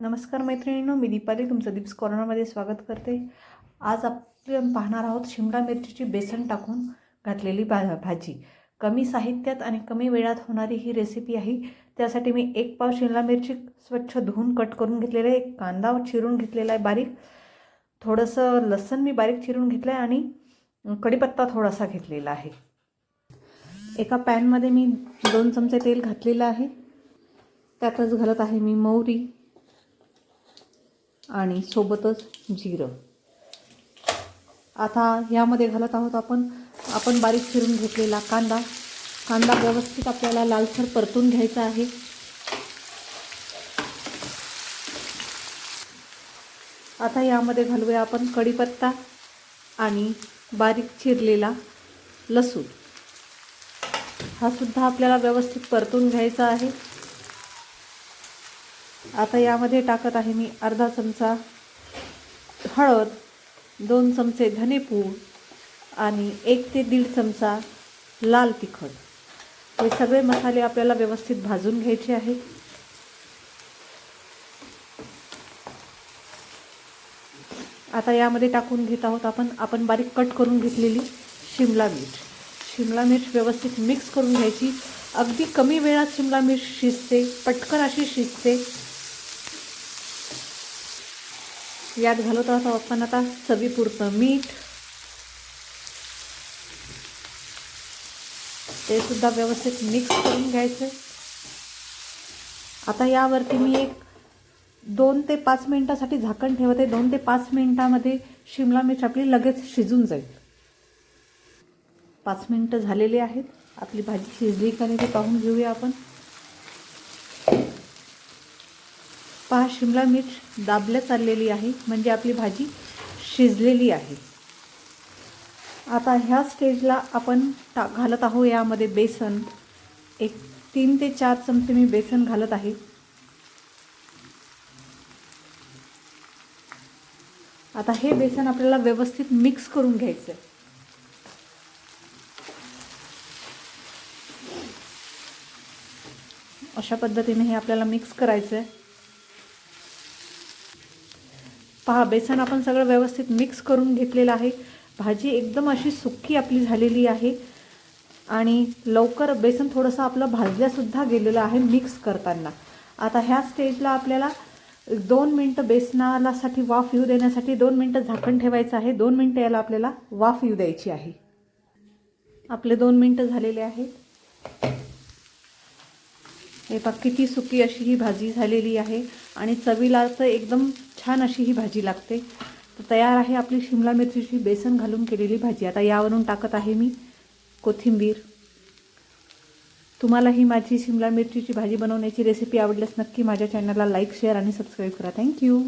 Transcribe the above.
नमस्कार मैत्रिणींनो, मी दीपाली तुमचं दीप्स कॉर्नरमध्ये स्वागत करते। आज आपण पाहणार आहोत शिमला मिरचीची बेसन टाकून घातलेली भाजी। कमी साहित्यात आणि कमी वेळात होणारी ही रेसिपी आहे। त्यासाठी मी 1 पाव शिमला मिरची स्वच्छ धुवून कट करून घेतलेला आहे, एक कांदा चिरून घेतलेला आहे बारीक, थोडंसं लसूण मी बारीक चिरून घेतलं आहे आणि कढीपत्ता थोडासा घेतलेला आहे। एका पॅनमध्ये मी 2 चमचे तेल घातलेलं आहे, त्यातच घालत आहे मी मोहरी आणि सोबतच जिरं। आता यामध्ये घालत आहोत आपण बारीक चिरून घेतलेला कांदा व्यवस्थित आपल्याला लालसर परतून घ्यायचा आहे। आता यामध्ये घालूया आपण कढीपत्ता आणि बारीक चिरलेला लसूण, हा सुद्धा आपल्याला व्यवस्थित परतून घ्यायचा आहे। आता यामध्ये टाकत आहे मी अर्धा चमचा हळद, 2 चमचे धनेपूड आणि 1 ते 1.5 चमचा लाल तिखट। हे सगळे मसाले आपल्याला व्यवस्थित भाजून घ्यायचे आहेत। आता यामध्ये टाकून घेत आहोत आपण बारीक कट करून घेतलेली शिमला मिर्च व्यवस्थित मिक्स करून घ्यायची। अगदी कमी वेळात शिमला मिर्च शिजते, पटकन अशी शिजते। यात घालत आहोत आपण आता चवीपुरतं मीठ, ते सुद्धा व्यवस्थित मिक्स करून घ्यायचं। आता यावरती मी 2 ते 5 मिनिटांसाठी झाकण ठेवते। 2 ते 5 मिनिटांमध्ये शिमला मिर्च आपली लगेच शिजून जाईल। 5 मिनिटं झालेली आहेत। आपली भाजी शिजली का नाही ते पाहून घेऊया आपण। पहा, शिमला मिर्च दाबल्या चाललेली आहे, म्हणजे आपली भाजी शिजलेली आहे। आता ह्या स्टेजला आपण घालत आहोत यामध्ये बेसन। 3 ते 4 चमचे मी बेसन घालत आहे। आता हे बेसन आपल्याला व्यवस्थित मिक्स करून घ्यायचं आहे। अशा पद्धतीने हे आपल्याला मिक्स करायचं आहे। पहा, बेसन आपण सगळं व्यवस्थित मिक्स करून घेतलेलं आहे। भाजी एकदम अशी सुक्की आपली झालेली आहे आणि लवकर बेसन थोडंसं आपलं भाजल्यासुद्धा गेलेलं आहे मिक्स करताना। आता ह्या स्टेजला आपल्याला 2 मिनिटं बेसनासाठी वाफ येऊ देण्यासाठी 2 मिनिटं झाकण ठेवायचं आहे। 2 मिनिटं याला आपल्याला वाफ येऊ द्यायची आहे। आपले 2 मिनिटं झालेले आहेत। हे पहा, किती सुकी अशी ही भाजी झालेली आहे आणि चवीला तर एकदम छान अशी ही भाजी लागते। तर तयार आहे आपली शिमला मिरचीची बेसन घालून केलेली भाजी। आता यावरून टाकत आहे मी कोथिंबीर। तुम्हाला ही माझी शिमला मिरचीची भाजी बनवण्याची रेसिपी आवडल्यास नक्की माझ्या चॅनलला लाईक, शेअर आणि सबस्क्राईब करा। थँक्यू।